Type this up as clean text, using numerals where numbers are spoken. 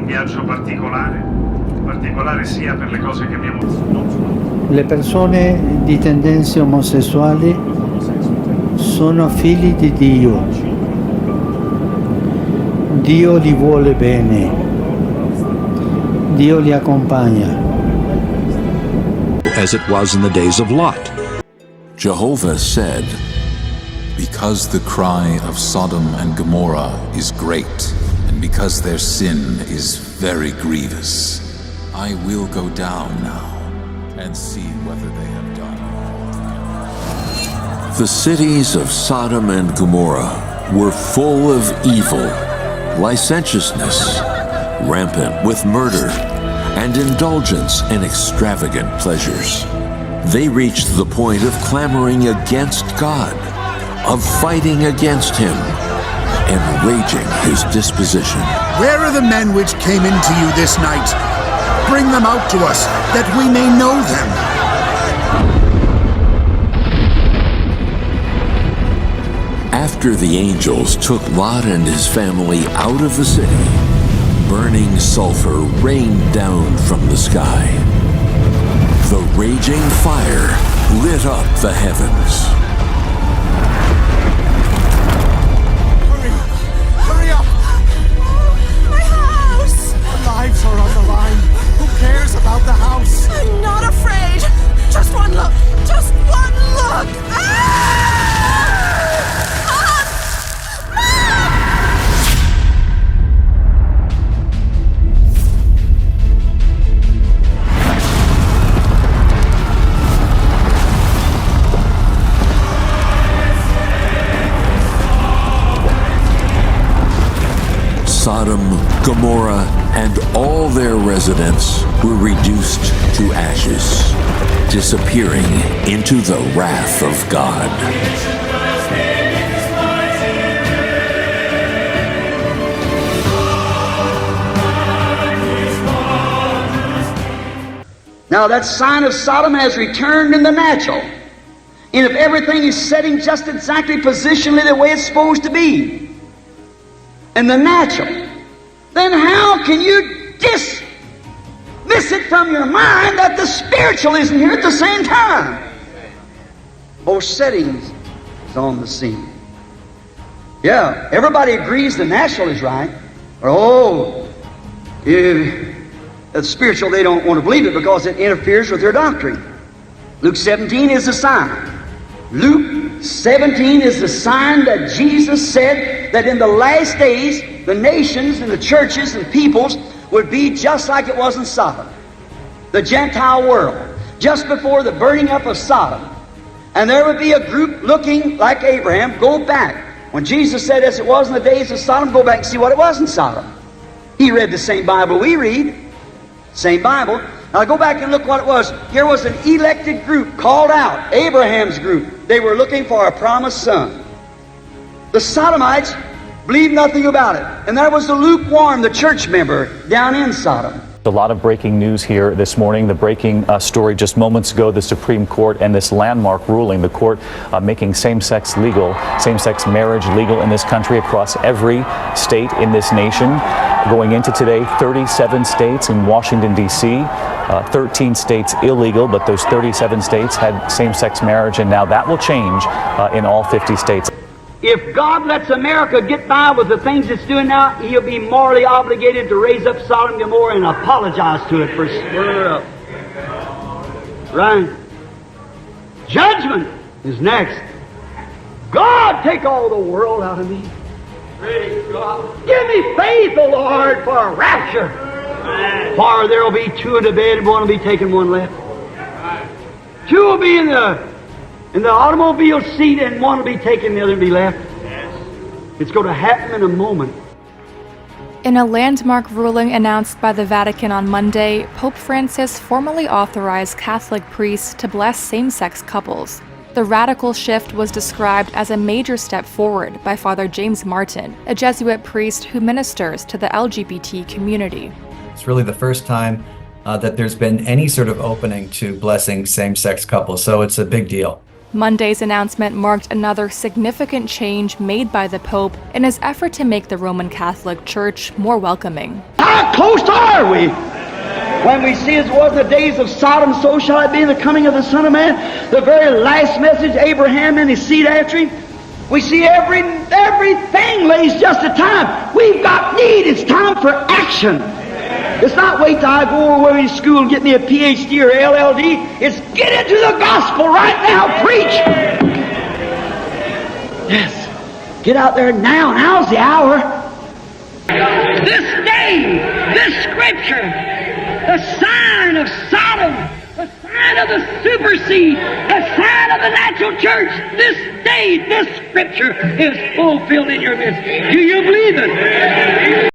viaggio particolare sia per le cose che abbiamo. Le persone di tendenze omosessuali sono figli di Dio. Dio li vuole bene. Dio li accompagna. As it was in the days of Lot. Jehovah said, "Because the cry of Sodom and Gomorrah is great, and because their sin is very grievous, I will go down now and see whether they have done all." The cities of Sodom and Gomorrah were full of evil, licentiousness, rampant with murder, and indulgence in extravagant pleasures. They reached the point of clamoring against God, of fighting against Him, and raging His disposition. Where are the men which came into you this night? Bring them out to us, that we may know them. After the angels took Lot and his family out of the city, burning sulfur rained down from the sky. The raging fire lit up the heavens. Hurry up! My house! Our lives are on the line. Who cares about the house? I'm not afraid. Just one look. Just one look. Sodom, Gomorrah, and all their residents were reduced to ashes, disappearing into the wrath of God. Now that sign of Sodom has returned in the natural. And if everything is setting just exactly positionally the way it's supposed to be, in the natural, then how can you dismiss it from your mind that the spiritual isn't here at the same time? Both settings is on the scene. Yeah, everybody agrees the natural is right. Or, the spiritual, they don't want to believe it because it interferes with their doctrine. Luke 17 is the sign. Luke 17 is the sign that Jesus said that in the last days, the nations and the churches and peoples would be just like it was in Sodom. The Gentile world, just before the burning up of Sodom. And there would be a group looking like Abraham, go back. When Jesus said, as it was in the days of Sodom, go back and see what it was in Sodom. He read the same Bible we read. Same Bible. Now go back and look what it was. Here was an elected group called out, Abraham's group. They were looking for a promised son. The Sodomites believed nothing about it. And there was the lukewarm, the church member down in Sodom. A lot of breaking news here this morning. The breaking story just moments ago, the Supreme Court and this landmark ruling, the court making same-sex marriage legal in this country across every state in this nation. Going into today, 37 states in Washington, D.C., 13 states illegal, but those 37 states had same-sex marriage, and now that will change in all 50 states. If God lets America get by with the things it's doing now, He'll be morally obligated to raise up Sodom and Gomorrah and apologize to it for stirring it up. Right? Judgment is next. God, take all the world out of me. Praise God. Give me faith, O Lord, for a rapture. For there will be two in the bed and one will be taken, one left. Two will be in the automobile seat and one will be taken, the other will be left. It's going to happen in a moment. In a landmark ruling announced by the Vatican on Monday, Pope Francis formally authorized Catholic priests to bless same-sex couples. The radical shift was described as a major step forward by Father James Martin, a Jesuit priest who ministers to the LGBT community. It's really the first time that there's been any sort of opening to blessing same-sex couples, so it's a big deal. Monday's announcement marked another significant change made by the Pope in his effort to make the Roman Catholic Church more welcoming. How close are we? When we see as it was in the days of Sodom, so shall it be in the coming of the Son of Man. The very last message, Abraham and his seed after him. We see everything lays just a time. We've got need. It's time for action. It's not wait till I go over to school and get me a PhD or LLD. It's get into the gospel right now. Preach. Yes. Get out there now. Now's the hour. This day, this scripture, the sign of Sodom, the sign of the super seed, the sign of the natural church, this day, this scripture is fulfilled in your midst. Do you believe it?